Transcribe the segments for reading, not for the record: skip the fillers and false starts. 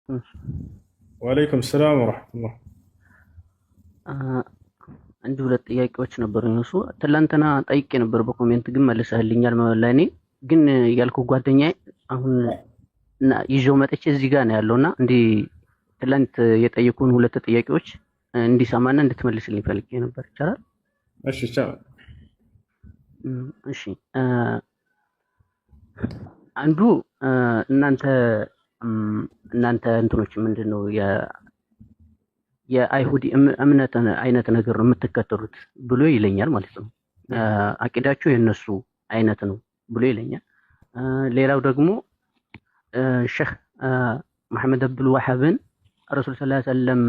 ወአለይኩም ሰላም ወራህመቱላህ። አንድ ሁለት ጥያቄዎች ነበሩ። እነሱ ትላንትና ጠይቄ ነበር በኮሜንት ግን መልሰህልኛል። ለእኔ ግን ያልኩ ጓደኛዬ አሁን ይዤው መጥቼ እዚህ ጋር ነው ያለውና እንዲህ ትላንት የጠየቁን ሁለት ጥያቄዎች እንዲሰማና እንድትመልስልኝ ፈልጌ ነበር። ይቻላል? እሺ ይቻላል። እሺ አንዱ እናንተ እንትኖች ምንድነው የአይሁድ እምነት አይነት ነገር ነው የምትከተሉት ብሎ ይለኛል ማለት ነው። አቂዳቸው የነሱ አይነት ነው ብሎ ይለኛል። ሌላው ደግሞ ሼህ መሐመድ አብዱል ወሃብን ረሱል ሰለላሁ ዐለይሂ ወሰለም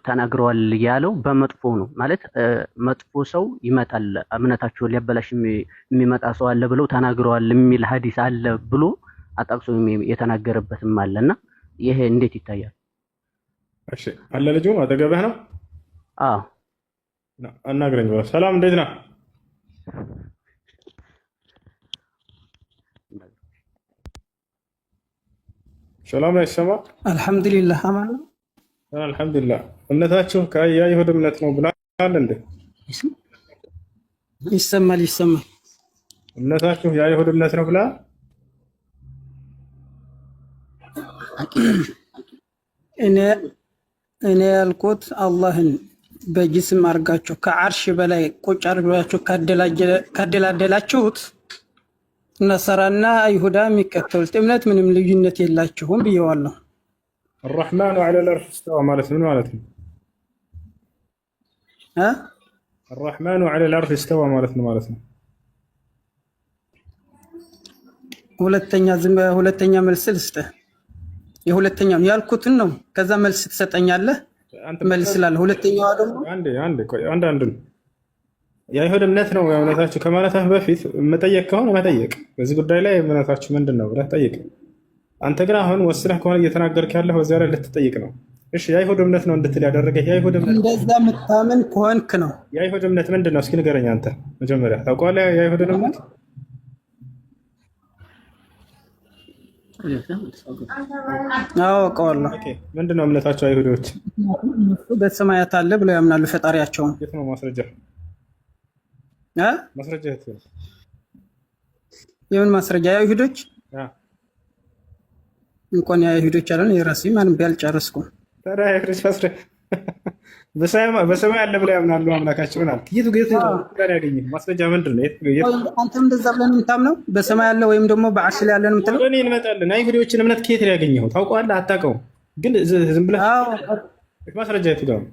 ተናግረዋል ያለው በመጥፎ ነው ማለት መጥፎ ሰው ይመጣል እምነታቸውን ሊያበላሽ የሚመጣ ሰው አለ ብለው ተናግረዋል የሚል ሐዲስ አለ ብሎ አጣቅሶ የተናገረበትም አለና ይሄ እንዴት ይታያል? እሺ አለ ልጁ አጠገብህ ነው? አዎ አናግረኝ። ሰላም እንዴት ነህ? ሰላም አይሰማ? አልሐምዱሊላህ አማን ነው። አልሐምዱሊላህ። እምነታችሁ ከአይሁድ እምነት ነው ብላል እንዴ? ይሰማል። እምነታችሁ የአይሁድ እምነት ነው ብላ እኔ ያልኩት አላህን በጅስም አድርጋችሁ ከዓርሽ በላይ ቁጭ አድርጋችሁ ካደላደላችሁት ነሰራና አይሁዳ የሚከተሉት እምነት ምንም ልዩነት የላችሁም ብየዋለሁ። الرحمن على العرش استوى ማለት ምን ማለት ነው? الرحمن على العرش استوى ማለት ነው ማለት ነው። ሁለተኛ መልስ ልስጥህ። የሁለተኛው ያልኩትን ነው። ከዛ መልስ ትሰጠኛለህ። መልስ እላለሁ። ሁለተኛው ደግሞ አንድ የአይሁድ እምነት ነው እምነታችሁ ከማለትህ በፊት መጠየቅ ከሆነ መጠየቅ በዚህ ጉዳይ ላይ እምነታችሁ ምንድን ነው ብለህ ጠይቅ። አንተ ግን አሁን ወስነህ ከሆነ እየተናገርክ ያለህ በዚያ ላይ ልትጠይቅ ነው። እሺ የአይሁድ እምነት ነው እንድትል ያደረገህ የአይሁድ እምነት እንደዛ የምታምን ከሆንክ ነው። የአይሁድ እምነት ምንድን ነው? እስኪ ንገረኝ አንተ መጀመሪያ። ታውቀዋለህ የአይሁድን እምነት? አዎ አውቀዋለሁ። ምንድን ነው እምነታቸው? አይሁዶች በሰማያት አለ ብለው ያምናሉ ፈጣሪያቸውን። የት ነው ማስረጃ? ማስረጃ የት ነው? የምን ማስረጃ? የአይሁዶች እንኳን የአይሁዶች አለን የራሴ ማንም ቢያልጨርስኩም ታዲያ አይሁዶች ማስረጃ በሰማይ አለ ብለው ያምናሉ አምላካቸውን አልክ። የቱ ጋር ያገኘህ ማስረጃ ምንድን ነው? አንተም እንደዛ ብለን የምታምነው በሰማይ አለ ወይም ደግሞ በዓርሽ ላይ ያለ ነው የምትለው? እኔ እንመጣለን። አይሁዶችን እምነት ከየት ነው ያገኘኸው? ታውቀዋለህ? አታውቀውም? ግን ዝም ብለህ ማስረጃ የቱ ጋር ነው?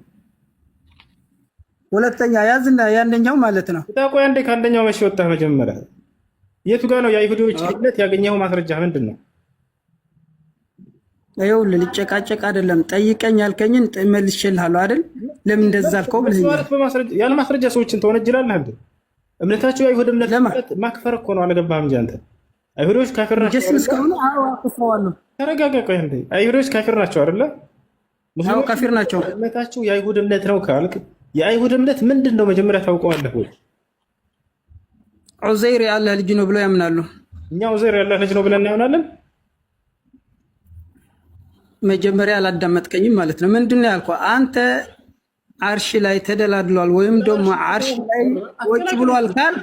ሁለተኛ ያዝና ያንደኛው ማለት ነው። ታውቀው አንዴ ከአንደኛው መቼ ወጣህ? መጀመሪያ የቱ ጋር ነው የአይሁዶች እምነት ያገኘኸው ማስረጃ ምንድን ነው? ይኸውልህ ልጨቃጨቅ አይደለም። ጠይቀኝ ያልከኝን መልሼልሃለሁ አይደል? ለምን እንደዛ አልከው ብለኸኛል። ያለ ማስረጃ ሰዎችን ትወነጅላለህ እንዴ? እምነታቸው የአይሁድ እምነት ማክፈር እኮ ነው። አልገባህም እንጂ አንተ አይሁዶች ካፊር ናቸው እስካሁን አክፈዋለሁ። ተረጋጋ። ቆይ እንዴ አይሁዶች ካፊር ናቸው አይደለ? ሙስሊሞች ካፊር ናቸው። እምነታቸው የአይሁድ እምነት ነው ካልክ የአይሁድ እምነት ምንድን ነው መጀመሪያ ታውቀዋለህ ወይ? ዑዘይር የአላህ ልጅ ነው ብለው ያምናሉ። እኛ ዑዘይር የአላህ ልጅ ነው ብለን እናምናለን። መጀመሪያ አላዳመጥከኝም ማለት ነው። ምንድን ነው ያልኩህ? አንተ ዓርሽ ላይ ተደላድሏል ወይም ደግሞ ዓርሽ ላይ ወጭ ብሏል ካል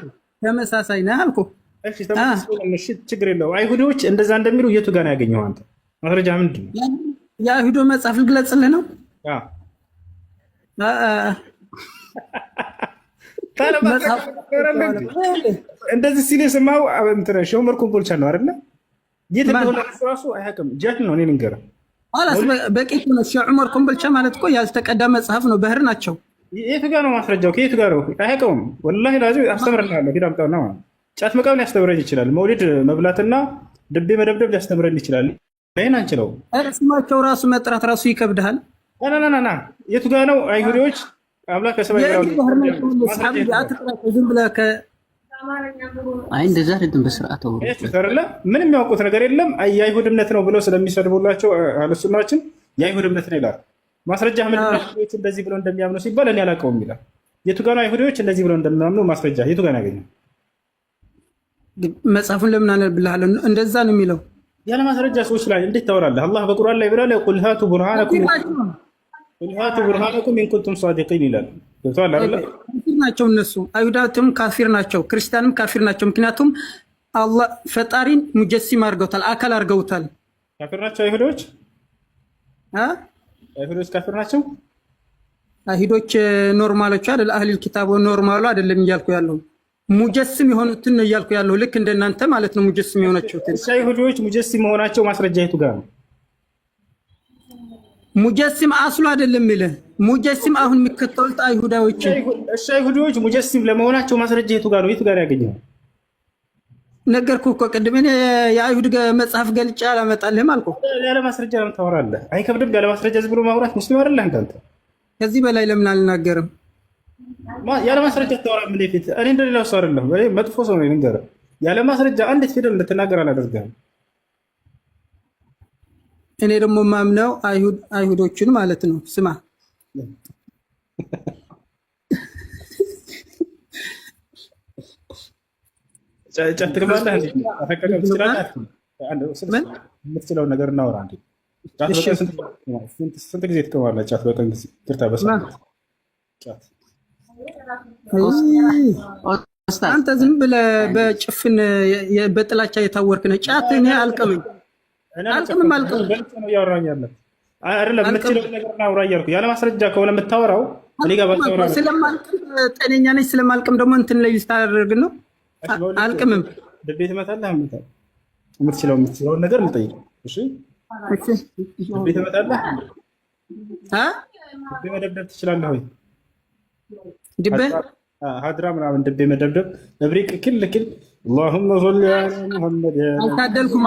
ተመሳሳይ ነህ አልኩህ። እሺ ችግር የለውም። አይሁዶች እንደዛ እንደሚሉ የቱ ጋር ነው ያገኘኸው አንተ? ማስረጃ ምንድን ነው? የአይሁዶ መጽሐፍ ልግለጽልህ ነው። እንደዚህ ሲል የሰማኸው ሼህ ዑመር ኮምቦልቻ ነው አይደለ? የት እንደሆነ እራሱ አያውቅም። ጃህል ነው። እኔ ልንገርህ በቂ ነው። ሼህ ዑመር ኮምቦልቻ ማለት እኮ ያልተቀዳ መጽሐፍ ነው። ባህር ናቸው። የቱ ጋር ነው ማስረጃው? ከየቱ ጋር ነው? አያውቀውም። ወላሂ ላዚም አስተምርልሃለሁ። ሂድ አምጣውና ጫት መቃም ሊያስተምረን ይችላል። መውሊድ መብላትና ድቤ መደብደብ ሊያስተምረን ይችላል። ይህን አንችለው። ስማቸው ራሱ መጥራት ራሱ ይከብድሃል። ና የቱ ጋር ነው አይሁዶች አምላክ ከሰማይ ዝም ብለህ እንደዛ አይደለም። በስርዓት ምንም የሚያውቁት ነገር የለም። የአይሁድ እምነት ነው ብለው ስለሚሰድቡላቸው አለሱናችን የአይሁድ እምነት ነው ይላል። ማስረጃ አይሁዶች እንደዚህ ብለው እንደሚያምኑ ሲባል እኔ አላውቀውም ይላል። የቱ ጋር ነው አይሁዶች እንደዚህ ብለው እንደሚያምኑ ማስረጃ የቱ ጋር ነው ያገኘው? መጽሐፉን ለምን አነብልሃለሁ? እንደዛ ነው የሚለው ያለ ማስረጃ ሰዎች ላይ እንዴት ታወራለህ? አላህ በቁርአን ላይ ብሏል፣ ቁል ሃቱ ቡርሃነኩም ኢን ኩንቱም ሳዲቂን ይላል። ገብቶሃል አይደል? ካፊር ናቸው እነሱ። አይሁዳትም ካፊር ናቸው፣ ክርስቲያንም ካፊር ናቸው። ምክንያቱም አላህ ፈጣሪን ሙጀሲም አድርገውታል፣ አካል አድርገውታል። ካፊር ናቸው አይሁዶች። አይሁዶች ካፊር ናቸው። አይሁዶች ኖርማሎቹ አይደል? አህሊል ኪታብ ኖርማሉ አይደለም እያልኩ ያለው ሙጀስም የሆኑትን ነው እያልኩ ያለው። ልክ እንደናንተ ማለት ነው። ሙጀስም የሆናቸው አይሁዶች ሙጀስም መሆናቸው ማስረጃ የቱ ጋር ነው? ሙጀስም አስሉ አይደለም ይለ ሙጀስም አሁን የሚከተሉት አይሁዳዎች። እሺ አይሁዶች ሙጀስም ለመሆናቸው ማስረጃ የቱ ጋር ነው? የቱ ጋር ያገኘው? ነገርኩህ እኮ ቅድም እኔ የአይሁድ መጽሐፍ ገልጬ አላመጣልህም አልኩህ። ያለ ማስረጃ ለምን ታወራለህ? አይከብድም? ያለ ማስረጃ ዝም ብሎ ማውራት ሙስሊም አይደለህ አንተ? ከዚህ በላይ ለምን አልናገርም? ያለ ማስረጃ ታወራ። ምን ፊት እኔ እንደሌላው ሰው አይደለሁም። እኔ መጥፎ ሰው ነኝ። ልንገርህ፣ ያለ ማስረጃ አንዲት ፊደል እንድትናገር አላደርግህም። እኔ ደግሞ ማምነው አይሁዶችን ማለት ነው። ስማ ጫት ትገባለህ እንዴ? አፈቀቀም ትችላለህ? የምትችለውን ነገር እናወራ እንዴ? ስንት ጊዜ ትቀማለህ? ጫት በቀን ጊዜ ትርታ ጫት አንተ ዝም ብለህ በጭፍን በጥላቻ የታወርክ ነህ። ጫት እኔ አልቅምም። አይደለም የምትችለውን ነገር እናውራ እያልኩ ያለ ማስረጃ ከሆነ የምታወራው እኔ ጋር ባታወራ ስለማልቅም ጤነኛ ነኝ። ስለማልቅም ደግሞ እንትን ላይ ልታደርግ ነው። አልቅምም። ድቤ ትመታለህ። የምትችለውን ነገር እንጠይቅ። እሺ ድቤ ትመታለህ። ድቤ መደብደብ ትችላለህ ወይ? ድቤ ሀድራ ምናምን ድቤ መደብደብ እብሪቅ ክል اللهم صل على محمد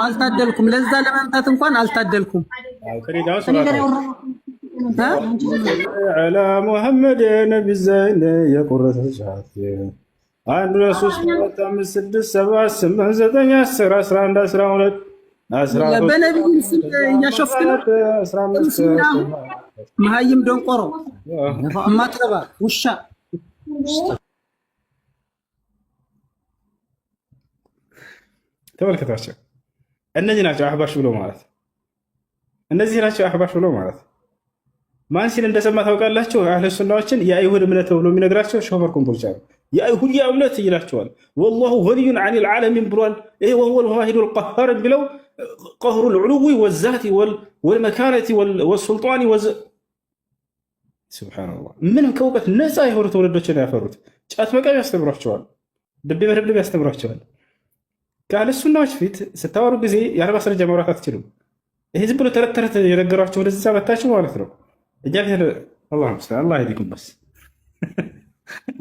አልታደልኩም። ለዛ ለመምታት እንኳን አልታደልኩም። على محمد نبي الزين የቁረተ ሰዓት 1 2 3 4 5 6 7 8 9 10 11 12 በነቢዩ ስም እያሾፍክ ነው። መሀይም ደንቆሮ ማትረባ ውሻ ተመልከቷቸው። እነዚህ ናቸው አህባሽ ብሎ ማለት። እነዚህ ናቸው አህባሽ ብሎ ማለት። ማን ሲል እንደሰማ ታውቃላችሁ? አህለ ሱናዎችን የአይሁድ እምነት ብሎ የሚነግራቸው ሾመር ኮምቦልቻ ነው። የአይሁድ እምነት ይላቸዋል። ወላሁ ገኒዩን ዐኒል ዓለሚን ብሏል። ይሄ ወሁወል ዋሂዱል ቀሃር ብለው ቀህሩል ዑሉዊ ወዛቲ ወልመካነቲ ወሱልጣኒ ሱብሓነላህ። ምንም ከእውቀት ነፃ የሆኑ ትውልዶችን ያፈሩት። ጫት መቃም ያስተምሯቸዋል። ድቤ መደብደብ ያስተምሯቸዋል። ከአህለ ሱናዎች ፊት ስታወሩ ጊዜ ያለ ማስረጃ ማውራት አትችሉም። ይሄ ዝም ብሎ ተረት ተረት የነገሯቸው ወደዛ መታችሁ ማለት ነው። እኛ ፊት አላህ ይዲኩም በስ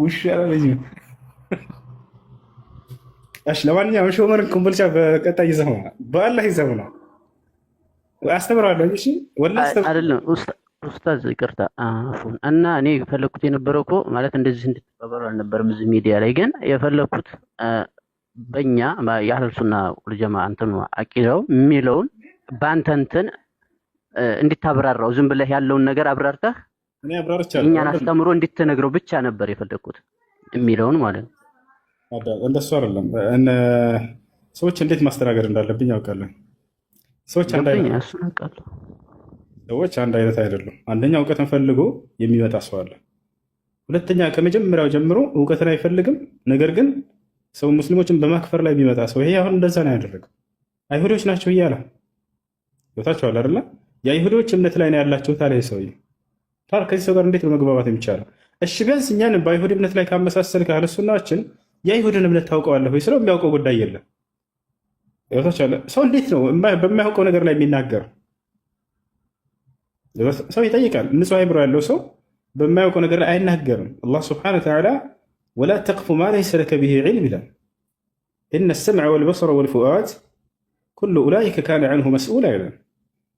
ውሻ ልጅ። እሺ ለማንኛውም ሾመርን ኮምቦልቻ በቀጣይ ይዘውና በአላህ ይዘውና አስተምራለሁ። እሺ ወላሂ አይደለም ኡስታዝ ይቅርታ አፉን እና እኔ የፈለኩት የነበረው እኮ ማለት እንደዚህ እንድትባባሉ አልነበረም። እዚህ ሚዲያ ላይ ግን የፈለኩት በእኛ የአህለል ሱና ወልጀማ እንትኑ አቂዳው የሚለውን በአንተ እንትን እንድታብራራው ዝም ብለህ ያለውን ነገር አብራርተህ እኛን አስተምሮ እንድትነግረው ብቻ ነበር የፈለኩት የሚለውን ማለት ነው። እንደሱ አይደለም። ሰዎች እንዴት ማስተናገድ እንዳለብኝ ያውቃለሁ። ሰዎች አንድ አይነት አይደሉም። አንደኛ እውቀትን ፈልጎ የሚመጣ ሰው አለ። ሁለተኛ ከመጀመሪያው ጀምሮ እውቀትን አይፈልግም፣ ነገር ግን ሰው ሙስሊሞችን በማክፈር ላይ የሚመጣ ሰው። ይሄ አሁን እንደዛ ነው ያደረገው። አይሁዶች ናቸው እያለ ቦታቸዋል አይደለ? የአይሁዶች እምነት ላይ ነው ያላቸው። ታዲያ ሰውዬ ከዚህ ሰው ጋር እንዴት ነው መግባባት የሚቻለው? እሺ ቢያንስ እኛን በአይሁድ እምነት ላይ ካመሳሰል ካህለ ሱናዎችን የአይሁድን እምነት ታውቀዋለህ ወይ ስለው የሚያውቀው ጉዳይ የለም። ቦታቸዋል። ሰው እንዴት ነው በማያውቀው ነገር ላይ የሚናገር? ሰው ይጠይቃል። ንጹህ አይምሮ ያለው ሰው በማያውቀው ነገር ላይ አይናገርም። አላህ ስብሐነሁ ወተዓላ ወላ ተቅፉ ማ ለይሰ ለከ ቢሂ ዒልም ይላል። ኢነ ሰምዐ ወልበሰረ ወልፉአድ ኩሉ ኡላኢከ ካነ ዐንሁ መስኡላ ይላል።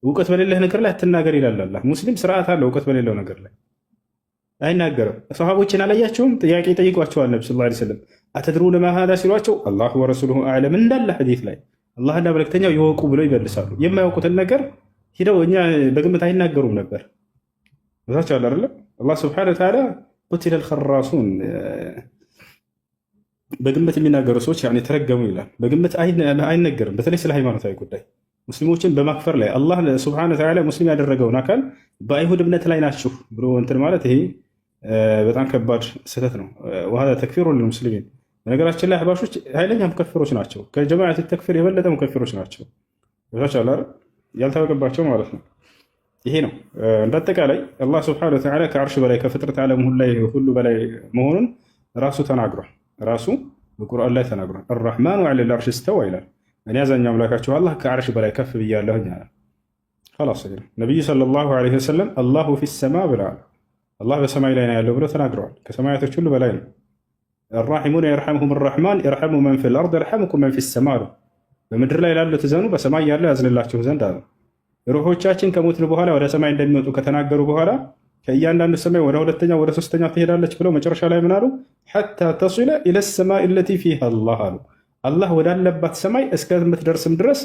እውቀት በሌለህ ነገር ላይ አትናገር ይላል አላህ። ሙስሊም ስርዓት አለው። እውቀት በሌለው ነገር ላይ አይናገርም። ሰሃቦችን አላያቸውም? ጥያቄ ጠይቋቸዋል ነቢ ሰለላሁ ዐለይሂ ወሰለም። አተድሩነ ማ ሃዛ ሲሏቸው አላሁ ወረሱሉሁ አዕለም እንዳለ ሐዲስ ላይ አላህና መልእክተኛው ይወቁ ብለው ይመልሳሉ። የማያውቁትን ነገር ሂደው እኛ በግምት አይናገሩም ነበር። ዛቻ አለ አይደለም። አላህ ስብሐነሁ ወተዓላ ቁቲለል ኸራሱን በግምት የሚናገሩ ሰዎች ተረገሙ ይላል። በግምት አይነገርም፣ በተለይ ስለ ሃይማኖታዊ ጉዳይ ሙስሊሞችን በማክፈር ላይ አላህ ሱብሓነሁ ወተዓላ ሙስሊም ያደረገውን አካል በአይሁድ እምነት ላይ ናችሁ ብሎ እንትን ማለት ይሄ በጣም ከባድ ስህተት ነው። ወሀዛ ተክፊሩ ልልሙስሊሚን። በነገራችን ላይ አህባሾች ኃይለኛ ሙከፊሮች ናቸው። ከጀማዓት ተክፊር የበለጠ ሙከፊሮች ናቸው። ቦታቸው ያልታወቀባቸው ማለት ነው። ይሄ ነው እንዳጠቃላይ አላህ ሱብሓነሁ ወተዓላ ከአርሽ በላይ ከፍጥረት ዓለም ሁሉ በላይ መሆኑን ራሱ ተናግሯል። ራሱ በቁርአን ላይ ተናግሯል። አርረሕማኑ ዐለል ዐርሽ እስተዋ ይላል። እኔ አዛኛው አምላካችሁ አላህ ከአርሽ በላይ ከፍ ብያለሁኝ አለ። ኸላስ ነቢዩ ሰለላሁ ዐለይሂ ወሰለም አላሁ ፊሰማ ብለዋል። አላህ በሰማይ ላይ ነው ያለው ብለው ተናግረዋል። ከሰማያቶች ሁሉ በላይ ነው። አራሒሙን የርሐምሁም ረሕማን የርሐሙ መን ፊል አርድ የርሐሙኩም መን ፊሰማ አሉ። በምድር ላይ ላሉት እዘኑ በሰማይ ያለው ያዝንላችሁ ዘንድ አሉ። ሩሖቻችን ከሞትን በኋላ ወደ ሰማይ እንደሚወጡ ከተናገሩ በኋላ ከእያንዳንዱ ሰማይ ወደ ሁለተኛው ወደ ሶስተኛው ትሄዳለች ብለው መጨረሻ ላይ ምን አሉ? ሐታ ተሲለ ኢለ ሰማይ ለቲ ፊሃ አላህ አሉ። አላህ ወዳለባት ሰማይ እስከምትደርስም ድረስ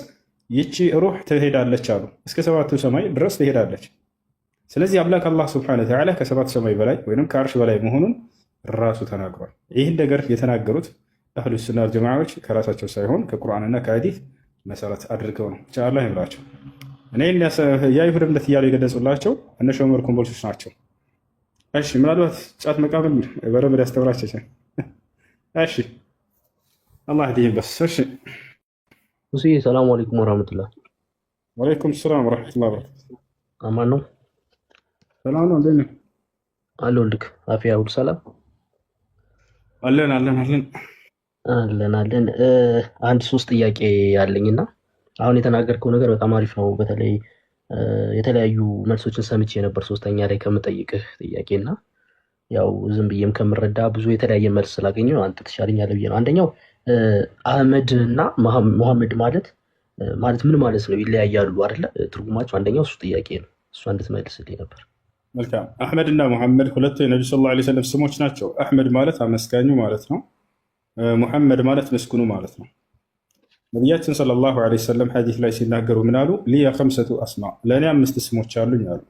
ይቺ ሩህ ትሄዳለች አሉ። እስከ ሰባቱ ሰማይ ድረስ ትሄዳለች። ስለዚህ አምላክ አላህ ሱብሓነሁ ወተዓላ ከሰባት ሰማይ በላይ ወይም ከአርሽ በላይ መሆኑን ራሱ ተናግሯል። ይህን ነገር የተናገሩት አህሉ ሱና ወልጀማዓዎች ከራሳቸው ሳይሆን ከቁርአንና ከሐዲስ መሰረት አድርገው ነው። ብቻ አላህ ይምራቸው። እኔን የአይሁድ እምነት እያሉ የገለጹላቸው እነ ሾመር ኮምቦልቾች ናቸው። እሺ ምናልባት ጫት መቃምን በረመድ ያስተምራቸው ይችላል። እሺ አላህ ይህዲህም በስ። እሺ ሰላሙ አለይኩም ወራህመቱላህ። ወአለይኩም ሰላም ወረሕመቱላህ በረካቱ። አማን ነው? ሰላም ነው። እንዴት ነህ? አለሁልህ። አፍያ ሁሉ ሰላም አለን። አንድ ሶስት ጥያቄ ያለኝና አሁን የተናገርከው ነገር በጣም አሪፍ ነው። በተለይ የተለያዩ መልሶችን ሰምቼ ነበር ሶስተኛ ላይ ከምጠይቅህ ጥያቄና ያው ዝም ብዬም ከምረዳ ብዙ የተለያየ መልስ ስላገኘው አንተ ትሻለኛለህ ብዬ ነው። አንደኛው አህመድ እና ሙሐመድ ማለት ምን ማለት ነው? ይለያያሉ አይደለ? ትርጉማቸው አንደኛው እሱ ጥያቄ ነው። እሱ እንድትመልስልኝ ነበር። መልካም። አህመድ እና ሙሐመድ ሁለቱ የነብዩ ሰለላሁ ዐለይሂ ወሰለም ስሞች ናቸው። አህመድ ማለት አመስጋኙ ማለት ነው። ሙሐመድ ማለት ምስጉኑ ማለት ነው። ነቢያችን ሰለላሁ ዐለይሂ ወሰለም ሐዲስ ላይ ሲናገሩ ምን አሉ? ሊየ ኸምሰቱ አስማ፣ ለእኔ 5 ስሞች አሉኝ አሉ።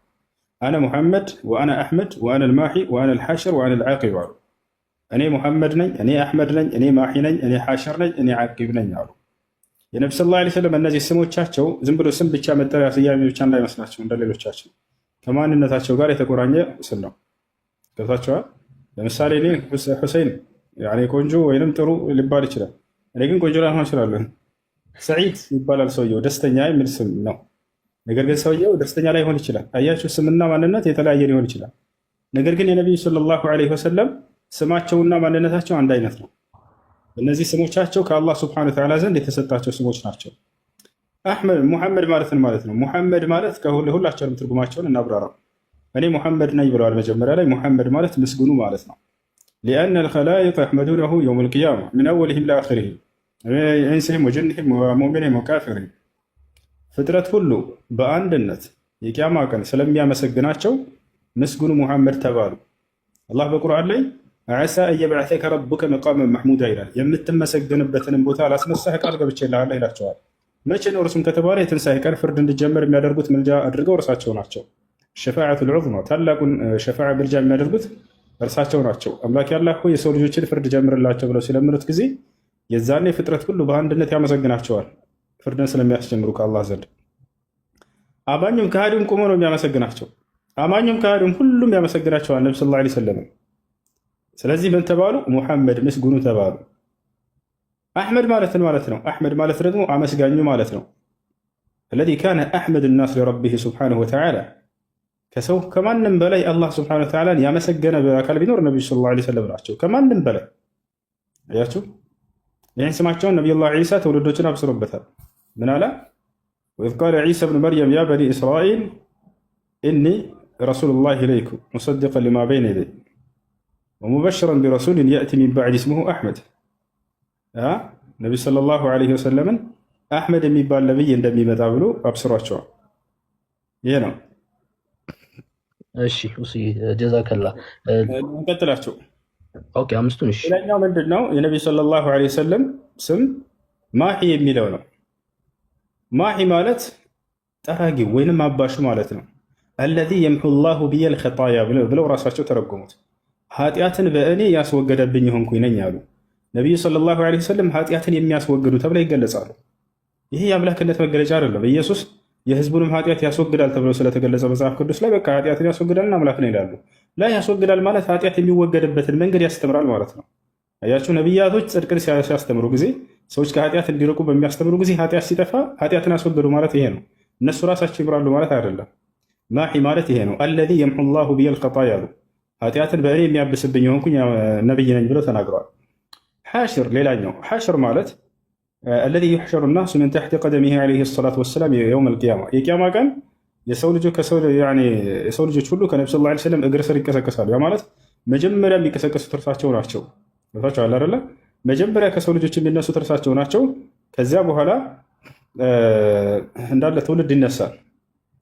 አነ ሙሐመድ ወአነ አሕመድ ወአነ ልማሒ ወአነ ልሓሽር ወአነ ልዓቂብ አሉ። እኔ ሙሐመድ ነኝ፣ እኔ አሕመድ ነኝ፣ እኔ ማሒ ነኝ፣ እኔ ሓሽር ነኝ፣ እኔ ዓቂብ ነኝ አሉ። የነቢ ሰለላሁ ዐለይሂ ወሰለም እነዚህ ስሞቻቸው ዝም ብሎ ስም ብቻ መጠሪያ ስያሜ ብቻ እንዳይመስላቸው እንደሌሎቻቸው ከማንነታቸው ጋር የተቆራኘ ስም ነው። ገብታችኋል? ለምሳሌ እኔ ሁሴን ቆንጆ ወይንም ጥሩ ሊባል ይችላል። እኔ ግን ቆንጆ ላልሆን እችላለሁ። ሰዒድ ይባላል ሰውየው፣ ደስተኛ የሚል ስም ነው። ነገር ግን ሰውየው ደስተኛ ላይሆን ይችላል። አያችሁ፣ ስምና ማንነት የተለያየ ሊሆን ይችላል። ነገር ግን የነቢዩ ሰለላሁ ዐለይሂ ወሰለም ስማቸውና ማንነታቸው አንድ አይነት ነው። እነዚህ ስሞቻቸው ከአላህ ሱብሓነሁ ወተዓላ ዘንድ የተሰጣቸው ስሞች ናቸው። ሙሐመድ ማለትን ማለት ነው። ሙሐመድ ማለት ሁላቸውንም ትርጉማቸውን እናብራራው። እኔ ሙሐመድ ነኝ ብለዋል። መጀመሪያ ላይ ሙሐመድ ማለት ምስጉኑ ማለት ነው። ሊአነ ልኸላኢቅ የሕመዱነሁ የውም ልቅያማ ምን አወልህም ለአኽሪህም ኢንስህም ወጅንህም ወሙእሚንህም ወካፊርህም። ፍጥረት ሁሉ በአንድነት የቅያማ ቀን ስለሚያመሰግናቸው ምስጉኑ ሙሐመድ ተባሉ። አላህ በቁርአን ላይ ዓሳ እየበዕተከ ረቡከ መቃመን መሕሙዳ ይላል። የምትመሰገንበትንም ቦታ ላስነሳህ ቃል ገብቼልሃለሁ ይላቸዋል። መቼ ነው እርሱም ከተባለ የትንሣኤ ቀን ፍርድ እንዲጀመር የሚያደርጉት ምልጃ አድርገው እርሳቸው ናቸው። ሸፋዓቱል ዑዝማ ታላቁን ሸፋዓ ምልጃ የሚያደርጉት እርሳቸው ናቸው። አምላክ ያላህ ሆይ የሰው ልጆችን ፍርድ ጀምርላቸው ብለው ሲለምኑት ጊዜ የዛኔ ፍጥረት ሁሉ በአንድነት ያመሰግናቸዋል፣ ፍርድን ስለሚያስጀምሩ ከአላህ ዘንድ። አማኙም ከሃዲውም ቆሞ ነው የሚያመሰግናቸው። አማኙም ከሃዲውም ሁሉም ያመሰግናቸዋል ነቢ ሰለላሁ ዐለይሂ ወሰለም። ስለዚህ ምን ተባሉ? ሙሐመድ ምስጉኑ ተባሉ። አሕመድ ማለት ነው። አሕመድ ማለት ደግሞ አመስጋኙ ማለት ነው። አለዚ ካነ አሕመድ ናስ ሊረቢህ ሱብሓነሁ ወተዓላ፣ ከሰው ከማንም በላይ አላህ ሱብሓነሁ ወተዓላን ያመሰገነ በአካል ቢኖር ነቢዩ ሰለላሁ ዐለይሂ ወሰለም ናቸው። ከማንም በላይ አያችሁ። ይህን ስማቸውን ነቢዩላህ ዒሳ ትውልዶችን አብስሮበታል። ምን አለ? ወኢዝ ቃለ ዒሳ ብኑ መርየም ያ በኒ እስራኢል ኢኒ ረሱሉላህ ኢለይኩም ሙሰዲቀን ሊማ በይነ የደይ ወሙበሽረን ቢረሱሊን የእቲ ሚን ባዕድ ስሙሁ አሕመድ። ነቢዩ ሰለላሁ ዐለይሂ ወሰለምን አሕመድ የሚባል ነቢይ እንደሚመጣ ብሎ አብስሯቸዋል። ይሄ ነው። እሺ ጀዛከላ። እንቀጥላቸው። ኦኬ፣ አምስቱን። እሺ፣ ሌላኛው ምንድን ነው? የነቢዩ ሰለላሁ ዐለይሂ ወሰለም ስም ማሒ የሚለው ነው። ማሒ ማለት ጠራጊ ወይንም አባሹ ማለት ነው። አለዚ የምሑ ላሁ ቢየል ኸጣያ ብለው ራሳቸው ተረጎሙት። ኃጢአትን በእኔ ያስወገደብኝ ሆንኩኝ ነኝ አሉ። ነቢዩ ሰለላሁ ዐለይሂ ወሰለም ኃጢአትን የሚያስወግዱ ተብለው ይገለጻሉ። ይሄ የአምላክነት መገለጫ አይደለም። ኢየሱስ የህዝቡንም ኃጢአት ያስወግዳል ተብሎ ስለተገለጸ መጽሐፍ ቅዱስ ላይ በቃ ኃጢአትን ያስወግዳልና አምላክ ነው ይላሉ። ላይ ያስወግዳል ማለት ኃጢአት የሚወገድበትን መንገድ ያስተምራል ማለት ነው። አያችሁ፣ ነቢያቶች ጽድቅን ሲያስተምሩ ጊዜ፣ ሰዎች ከኃጢአት እንዲርቁ በሚያስተምሩ ጊዜ ኃጢአት ሲጠፋ ኃጢአትን ያስወግዱ ማለት ይሄ ነው። እነሱ ራሳቸው ይምራሉ ማለት አይደለም። ማሒ ማለት ይሄ ነው። አለዚ የምሑ ላሁ ቢየል ኸጣያ ያሉ ኃጢአትን በእኔ የሚያብስብኝ የሆንኩኝ ነቢይ ነኝ ብለው ተናግረዋል። ሓሽር ሌላኛው ሓሽር ማለት አለዚ ዩሕሸሩ ናሱ ምን ተሕቲ ቀደሚሂ ዓለይሂ ሰላቱ ወሰላም የውም አልቂያማ የቂያማ ቀን የሰው ልጆች ሁሉ ከነቢ ስ ላ ሰለም እግር ስር ይቀሰቀሳሉ። ያ ማለት መጀመሪያ የሚቀሰቀሱት እርሳቸው ናቸው። ገብታችኋል አይደለ? መጀመሪያ ከሰው ልጆች የሚነሱት እርሳቸው ናቸው። ከዚያ በኋላ እንዳለ ትውልድ ይነሳል።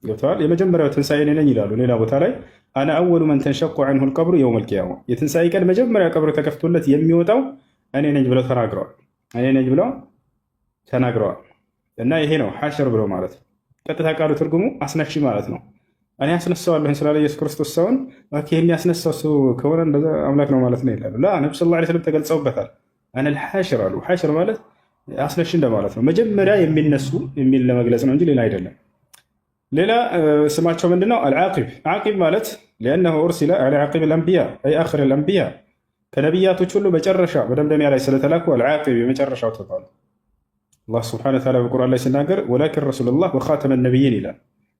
ገብተዋል። የመጀመሪያው ትንሣኤ እኔ ነኝ ይላሉ። ሌላ ቦታ ላይ አነ አወሉ መን ተንሸቁ ዐንሁ ልቀብሩ የውም አልቂያማ የትንሣኤ ቀን መጀመሪያ ቀብር ተከፍቶለት የሚወጣው እኔ ነኝ ብለው ተናግረዋል። እና ይሄ ነው ሐሽር ብሎ ማለት ነው። ቀጥታ ቃሉ ትርጉሙ አስነሺ ማለት ነው። እኔ አስነሳዋለሁ ስላለ ኢየሱስ ክርስቶስ ሰውን የሚያስነሳው ሰው ከሆነ እንደዛ አምላክ ነው ማለት ነው ይላሉ። ነቢ ስ ላ ስለም ተገልጸውበታል። አነ ልሐሽር አሉ። ሐሽር ማለት አስነሺ እንደማለት ነው። መጀመሪያ የሚነሱ የሚል ለመግለጽ ነው እንጂ ሌላ አይደለም። ሌላ ስማቸው ምንድነው? አልዓቂብ። ዓቂብ ማለት ሊአነሁ ኡርሲለ ዐላ ዓቂብ ልአንቢያ አይ አኽር ልአንቢያ ከነቢያቶች ሁሉ መጨረሻ መደምደሚያ ላይ ስለተላኩ አልዓቂብ የመጨረሻው ተባሉ። አላህ ስብሐነሁ ወተዓላ በቁርአን ላይ ሲናገር ወላኪን ረሱሉላህ ወኻተመ ነቢይን ይላል።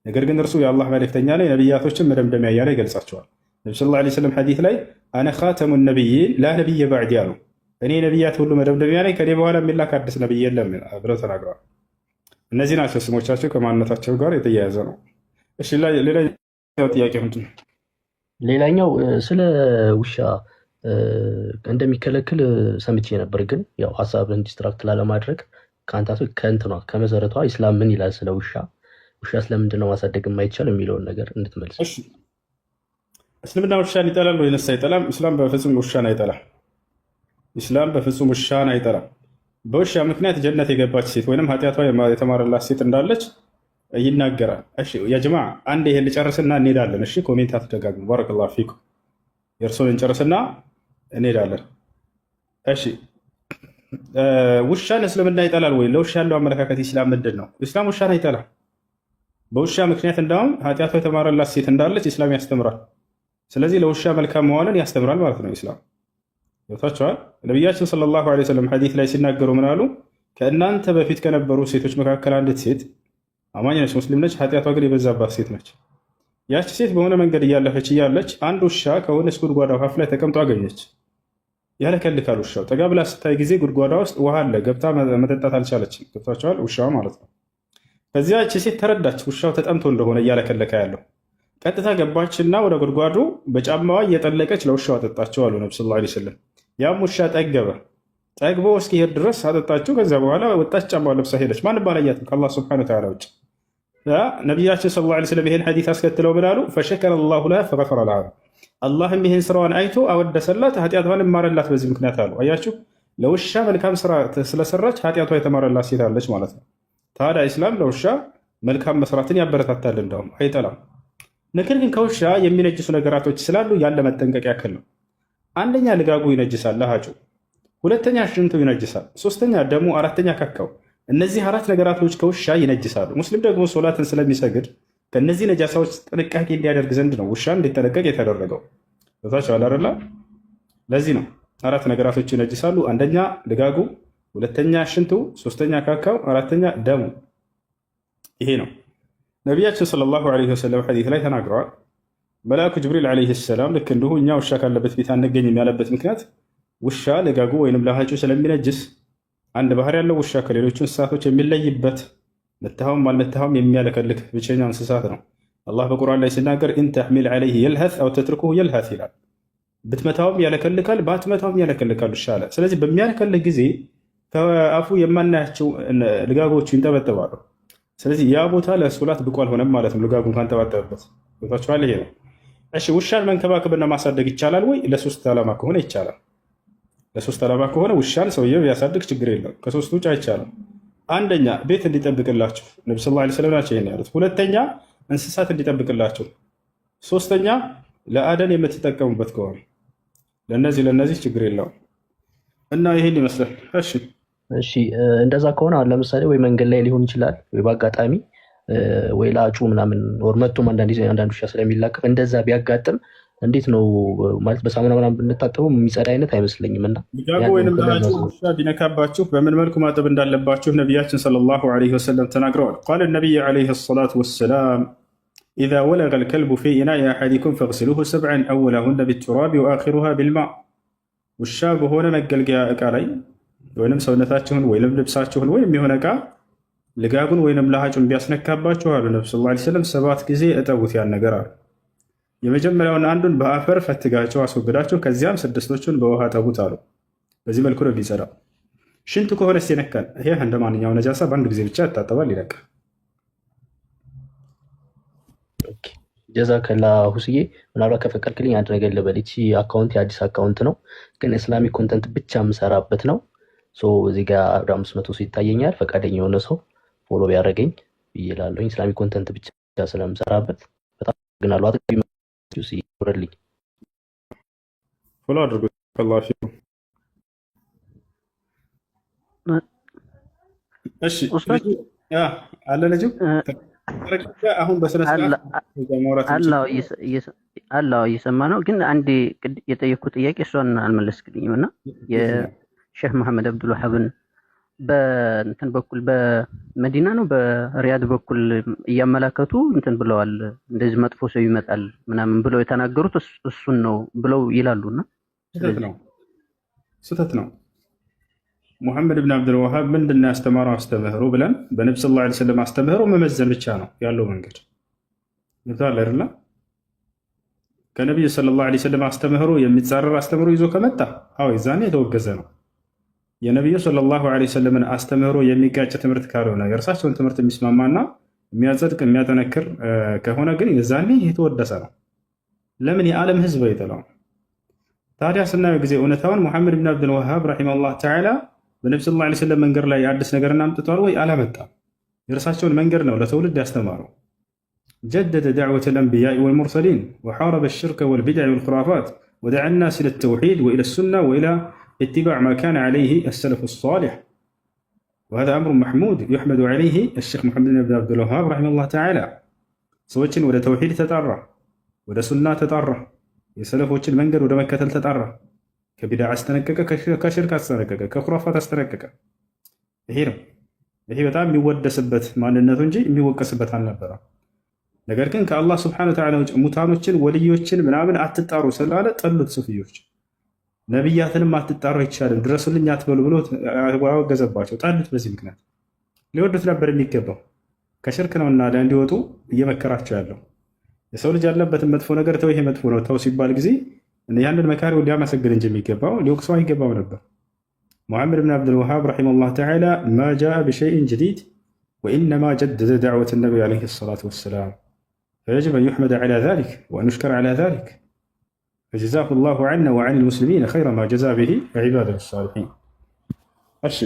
ነገር ግን እርሱ የአላህ መልእክተኛ ላይ ነቢያቶችን መደምደሚያ እያለ ይገልጻቸዋል። ነቢ ስ ላ ሰለም ሐዲስ ላይ አነ ኻተሙ ነቢይን ላ ነቢየ ባዕዲ አሉ። እኔ ነቢያት ሁሉ መደምደሚያ ላይ ከኔ በኋላ የሚላክ አዲስ ነቢይ የለም ብለው ተናግረዋል። እነዚህ ናቸው ስሞቻቸው፣ ከማንነታቸው ጋር የተያያዘ ነው። እሺ ሌላኛው ጥያቄ ምንድን ነው? ሌላኛው ስለ ውሻ እንደሚከለክል ሰምቼ ነበር። ግን ያው ሀሳብን ዲስትራክት ላለማድረግ ከእንትኗ ከመሰረቷ ኢስላም ምን ይላል ስለ ውሻ ስለምንድን ነው ማሳደግ የማይቻል የሚለውን ነገር እንድትመልስ። እስልምና ውሻን ይጠላል ወይንስ አይጠላም? ኢስላም በፍጹም ውሻን አይጠላም። ኢስላም በፍጹም ውሻን አይጠላም። በውሻ ምክንያት ጀነት የገባች ሴት ወይም ኃጢአቷ የተማረላት ሴት እንዳለች ይናገራል። እሺ ያ ጀማዓ አንድ ይሄን ልጨርስና እንሄዳለን። እሺ ኮሜንት አትደጋግሙ። ባረከላሁ ፊኩም። የእርሶን እንጨርስና እንሄዳለን። እሺ ውሻን እስልምና ይጠላል ወይ? ለውሻ ያለው አመለካከት ኢስላም ምንድን ነው? ኢስላም ውሻን አይጠላም። በውሻ ምክንያት እንዳውም ኃጢአቷ የተማረላት ሴት እንዳለች ኢስላም ያስተምራል። ስለዚህ ለውሻ መልካም መዋልን ያስተምራል ማለት ነው ኢስላም። ገብታችኋል? ነቢያችን ሰለላሁ ዐለይሂ ወሰለም ሐዲስ ላይ ሲናገሩ ምን አሉ? ከእናንተ በፊት ከነበሩ ሴቶች መካከል አንዲት ሴት አማኝ ነች፣ ሙስሊም ነች፣ ኃጢአቷ ግን የበዛባት ሴት ነች። ያቺ ሴት በሆነ መንገድ እያለፈች እያለች አንድ ውሻ ከሆነች ጉድጓዳ አፋፍ ላይ ተቀምጦ አገኘች። ያለከልካል ውሻው። ጠጋ ብላ ስታይ ጊዜ ጉድጓዳ ውስጥ ውሃ አለ። ገብታ መጠጣት አልቻለችም። ገብታችኋል? ውሻዋ ማለት ነው። ከዚያ ያቺ ሴት ተረዳች ውሻው ተጠምቶ እንደሆነ እያለከለከ ያለው። ቀጥታ ገባችና ወደ ጉድጓዱ በጫማዋ እየጠለቀች ለውሻው አጠጣቸው አሉ ነቢ ሰለላሁ ዐለይሂ ወሰለም። ያም ውሻ ጠገበ። ጠግቦ እስኪሄድ ድረስ አጠጣቸው። ከዚያ በኋላ ወጣች፣ ጫማዋ ለብሳ ሄደች። ማንም ባላያትም ከአላህ ሱብሓነሁ ወተዓላ ውጭ። ነቢያችን ሰለላሁ ዐለይሂ ወሰለም ይሄን ሐዲስ አስከትለው ምን አሉ? ፈሸከረ ላሁ ለሃ ፈገፈረ ለሃ፣ አላህም ይህን ስራዋን አይቶ አወደሰላት፣ ኃጢአቷን ማረላት በዚህ ምክንያት አሉ። አያችሁ፣ ለውሻ መልካም ስራ ስለሰራች ኃጢአቷ የተማረላት ሴት አለች ማለት ነው። ታዲያ ኢስላም ለውሻ መልካም መስራትን ያበረታታል፣ እንደውም አይጠላም። ነገር ግን ከውሻ የሚነጅሱ ነገራቶች ስላሉ ያለ መጠንቀቅ ያክል ነው። አንደኛ ልጋጉ ይነጅሳል፣ ለሃጩ። ሁለተኛ ሽንቱ ይነጅሳል። ሶስተኛ ደሙ፣ አራተኛ ካካው። እነዚህ አራት ነገራቶች ከውሻ ይነጅሳሉ። ሙስሊም ደግሞ ሶላትን ስለሚሰግድ ከእነዚህ ነጃሳዎች ጥንቃቄ እንዲያደርግ ዘንድ ነው ውሻ እንዲጠነቀቅ የተደረገው። ቦታቸው አላረላ። ለዚህ ነው አራት ነገራቶች ይነጅሳሉ። አንደኛ ልጋጉ፣ ሁለተኛ ሽንቱ፣ ሶስተኛ ካካው፣ አራተኛ ደሙ። ይሄ ነው ነቢያችን ሰለላሁ ዐለይሂ ወሰለም ሐዲስ ላይ ተናግረዋል። መልአኩ ጅብሪል ዐለይሂ ሰላም ልክ እንዲሁ እኛ ውሻ ካለበት ቤት አንገኝም ያለበት ምክንያት ውሻ ልጋጉ ወይንም ለሃጩ ስለሚነጅስ፣ አንድ ባህር ያለው ውሻ ከሌሎቹ እንስሳቶች የሚለይበት መታኸውም አልመታኸውም የሚያለከልክ ብቸኛው እንስሳት ነው። አላህ በቁርአን ላይ ሲናገር ኢን ተሕሚል ዐለይሂ የልሀት አው ተትርኩሁ የልሀት ይላል። ብትመታውም ያለከልካል፣ ባትመታውም ያለከልካል ውሻ አለ። ስለዚህ በሚያለከልክ ጊዜ ከአፉ የማናያቸው ልጋጎቹ ይንጠበጠባሉ። ስለዚህ ያ ቦታ ለሶላት ብቁ አልሆነም ማለት ነው። ልጋጉን ካንጠባጠበበት ቦታቸዋል። ይሄ ነው። እሺ ውሻን መንከባከብና ማሳደግ ይቻላል ወይ? ለሶስት ዓላማ ከሆነ ይቻላል። ለሶስት ዓላማ ከሆነ ውሻን ሰውየው ያሳድግ ችግር የለም። ከሶስት ውጭ አይቻልም። አንደኛ ቤት እንዲጠብቅላቸው ነቢ ሰለላሁ ዐለይሂ ወሰለም ናቸው ይሄን ያሉት። ሁለተኛ እንስሳት እንዲጠብቅላቸው። ሶስተኛ ለአደን የምትጠቀሙበት ከሆነ ለነዚህ ችግር የለውም እና ይሄን ይመስላል። እሺ እሺ እንደዛ ከሆነ አሁን ለምሳሌ ወይ መንገድ ላይ ሊሆን ይችላል ወይ በአጋጣሚ ወይ ላጩ ምናምን ወር መጥቶም አንዳንድ ውሻ ስለሚላቀቅ እንደዛ ቢያጋጥም እንዴት ነው ማለት በሳሙና ምናምን ብንታጠበው የሚጸዳ አይነት አይመስለኝም። እና ሊጋጉ ወይንም ላጩ ውሻ ቢነካባችሁ በምን መልኩ ማጠብ እንዳለባችሁ ነቢያችን ሰለላሁ ዐለይሂ ወሰለም ተናግረዋል። ቃለ ነቢይ ዐለይሂ ሰላቱ ወሰላም ኢዛ ወለገ ልከልቡ ፊ ኢናኢ አሐዲኩም ፈግሲሉሁ ሰብዐን አወለሁነ ቢቱራቢ ወአኺሩሃ ቢልማ። ውሻ በሆነ መገልገያ እቃ ላይ ወይንም ሰውነታችሁን ወይንም ልብሳችሁን ወይም የሆነ እቃ ልጋጉን ወይንም ለሃጩን ቢያስነካባችሁ አሉ ነቢ ስ ላ ሰለም 7 ጊዜ እጠቡት ያን ነገር አሉ። የመጀመሪያውን አንዱን በአፈር ፈትጋቸው አስወግዳቸው፣ ከዚያም 6ቶቹን በውሃ ጠቡት አሉ። በዚህ መልኩ ነው ቢጸዳ። ሽንቱ ከሆነስ ይነካል። ይሄ እንደ ማንኛው ነጃሳ በአንድ ጊዜ ብቻ ያታጠባል፣ ይለቃል። ጀዛከላ ሁስዬ፣ ምናልባት ከፈቀድክልኝ አንድ ነገር ልበል። ይቺ አካውንት የአዲስ አካውንት ነው፣ ግን እስላሚክ ኮንተንት ብቻ የምሰራበት ነው። እዚህ ጋር 500 ሰው ይታየኛል። ፈቃደኛ የሆነ ሰው ፎሎ ቢያደርገኝ ብዬ እላለሁኝ። እስላሚክ ኮንተንት ብቻ ስለምሰራበት በጣም ግን አሉ ይውረድልኝ። ፎሎ አድርጉ። እሺ አለ ልጅ አሁን በስነ አላህ እየሰማ ነው። ግን አንድ የጠየኩት ጥያቄ እሷን አልመለስክልኝም እና የሼህ መሐመድ አብዱል ወሃብን በእንትን በኩል በመዲና ነው በሪያድ በኩል እያመላከቱ እንትን ብለዋል። እንደዚህ መጥፎ ሰው ይመጣል ምናምን ብለው የተናገሩት እሱን ነው ብለው ይላሉና ስህተት ነው። ሙሐመድ ብን አብዱል ወሃብ ምንድነው ያስተማረው አስተምህሮ ብለን በነብዩ ሰለላሁ ዐለይሂ ወሰለም አስተምህሮ መመዘን ብቻ ነው ያለው መንገድ ይታል አይደል? ከነብዩ ሰለላሁ ዐለይሂ ወሰለም አስተምህሮ የሚጻረር አስተምህሮ ይዞ ከመጣ አዎ የዛኔ የተወገዘ ነው። የነብዩ ሰለላሁ ዐለይሂ ወሰለምን አስተምህሮ የሚጋጭ ትምህርት ካልሆነ የእርሳቸውን ትምህርት የሚስማማና የሚያጸድቅ የሚያጠነክር ከሆነ ግን የዛኔ የተወደሰ ነው። ለምን የዓለም ህዝብ አይጠላው? ታዲያ ስናየው ጊዜ እውነታውን ሙሐመድ ብን አብዱል ወሃብ ረሂመሁላህ ተዓላ በነብዩ ሰለላሁ ዐለይሂ ወሰለም መንገድ ላይ አዲስ ነገር አምጥቷል ወይ? አላመጣም። የእርሳቸውን መንገድ ነው ለትውልድ ያስተማረው። ጀደደ ዳዕወተ ልአንቢያኢ ወልሙርሰሊን ወሐረበ ሽርከ ወልቢድዕ ወልኹራፋት ወደዓ ናስ ኢለ ተውሒድ ወኢለ ሱና ወኢላ ኢትባዕ ማ ካነ ዐለይሂ አሰለፉ ሷሊሕ ወሀዛ አምሩን መሕሙድ ዩሕመዱ ዐለይሂ አሸይኽ ሙሐመድ ብን አብዱል ወሃብ ረሂመሁላህ ተዓላ። ሰዎችን ወደ ተውሒድ ተጣራ፣ ወደ ሱና ተጣራ፣ የሰለፎችን መንገድ ወደ መከተል ተጣራ። ከቢድዓ አስጠነቀቀ፣ ከሽርክ አስጠነቀቀ፣ ከኹራፋት አስጠነቀቀ። ይሄ ነው። ይሄ በጣም የሚወደስበት ማንነቱ እንጂ የሚወቀስበት አልነበረም። ነገር ግን ከአላህ ስብሐነሁ ወተዓላ ውጭ ሙታኖችን ወልዮችን ምናምን አትጣሩ ስላለ ጠሉት ሱፊዮች። ነቢያትንም አትጣሩ አይቻልም ድረሱልኝ አትበሉ ብሎ አወገዘባቸው፣ ጠሉት። በዚህ ምክንያት ሊወዱት ነበር የሚገባው። ከሽርክ ነውና እንዲወጡ እየመከራቸው ያለው። የሰው ልጅ ያለበትን መጥፎ ነገር ተው፣ ይሄ መጥፎ ነው ተው ሲባል ጊዜ ያንን መካሪውን ሊያመሰግን እንጂ የሚገባው ሊወቅሰው አይገባው ነበር። ሙሐመድ ብን አብዱል ወሃብ ረሂመሁላህ ተዓላ ማ ጃአ ቢሸይኢን ጀዲድ ወኢነማ ጀደደ ዳዕወተ ነቢይ ዐለይሂ ሰላቱ ወሰላም ፈየጅብ አን ዩሕመደ ዐላ ዛሊክ ወአን ዩሽከረ ዐላ ዛሊክ ፈጀዛሁ ላሁ ዐና ወዐን ልሙስሊሚን ኸይረ ማ ጀዛ ቢሂ ዒባደሁ ሳሊሒን። እሺ